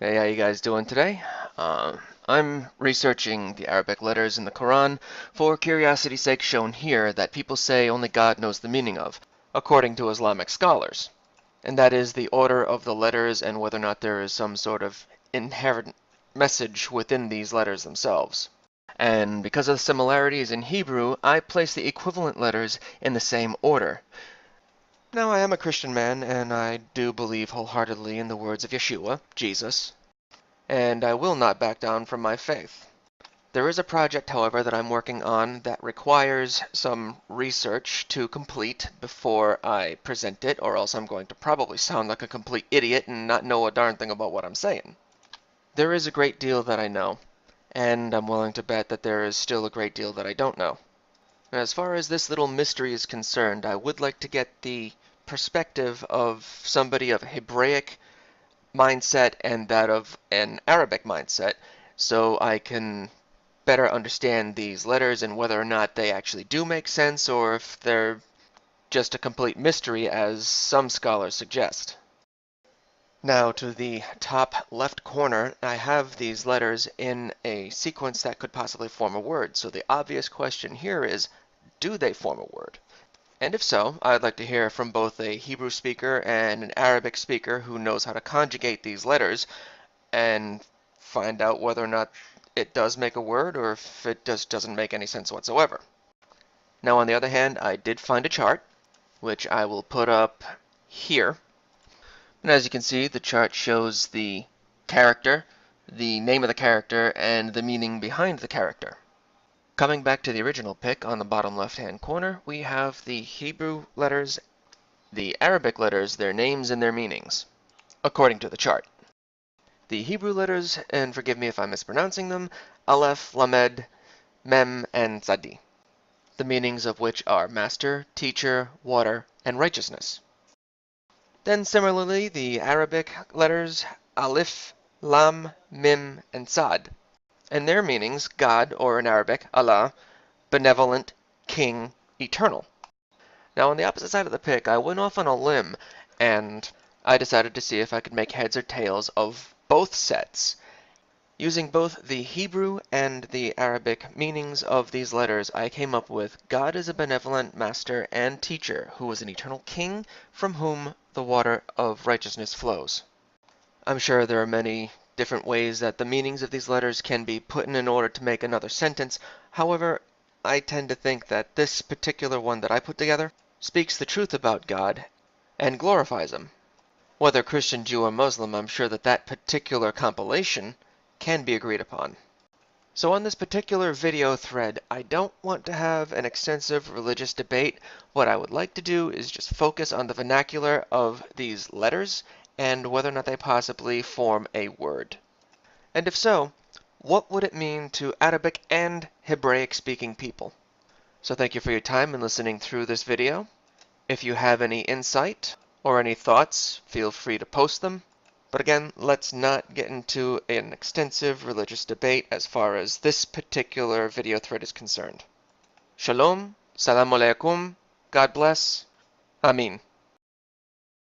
Hey, how you guys doing today? I'm researching the Arabic letters in the Quran for curiosity's sake shown here that people say only God knows the meaning of, according to Islamic scholars. And that is the order of the letters and whether or not there is some sort of inherent message within these letters themselves. And because of the similarities in Hebrew, I place the equivalent letters in the same order. Now, I am a Christian man, and I do believe wholeheartedly in the words of Yeshua, Jesus, and I will not back down from my faith. There is a project, however, that I'm working on that requires some research to complete before I present it, or else I'm going to probably sound like a complete idiot and not know a darn thing about what I'm saying. There is a great deal that I know, and I'm willing to bet that there is still a great deal that I don't know. As far as this little mystery is concerned, I would like to get the perspective of somebody of Hebraic mindset and that of an Arabic mindset, so I can better understand these letters and whether or not they actually do make sense or if they're just a complete mystery as some scholars suggest. Now to the top left corner, I have these letters in a sequence that could possibly form a word, so the obvious question here is, do they form a word? And if so, I'd like to hear from both a Hebrew speaker and an Arabic speaker who knows how to conjugate these letters and find out whether or not it does make a word or if it just doesn't make any sense whatsoever. Now, on the other hand, I did find a chart, which I will put up here. And as you can see, the chart shows the character, the name of the character, and the meaning behind the character. Coming back to the original pic on the bottom left-hand corner, we have the Hebrew letters, the Arabic letters, their names and their meanings, according to the chart. The Hebrew letters, and forgive me if I'm mispronouncing them, Aleph, Lamed, Mem, and Tzadi, the meanings of which are master, teacher, water, and righteousness. Then similarly, the Arabic letters Alif, Lam, Mim, and Sad, and their meanings God, or in Arabic, Allah, benevolent, king, eternal. Now on the opposite side of the pic, I went off on a limb, and I decided to see if I could make heads or tails of both sets. Using both the Hebrew and the Arabic meanings of these letters, I came up with God is a benevolent master and teacher who is an eternal king from whom the water of righteousness flows. I'm sure there are many different ways that the meanings of these letters can be put in order to make another sentence. However, I tend to think that this particular one that I put together speaks the truth about God and glorifies Him. Whether Christian, Jew, or Muslim, I'm sure that that particular compilation can be agreed upon. So on this particular video thread, I don't want to have an extensive religious debate. What I would like to do is just focus on the vernacular of these letters and whether or not they possibly form a word. And if so, what would it mean to Arabic and Hebraic speaking people? So thank you for your time in listening through this video. If you have any insight or any thoughts, feel free to post them. But again, let's not get into an extensive religious debate as far as this particular video thread is concerned. Shalom, Salaam Alaikum, God bless, Amin.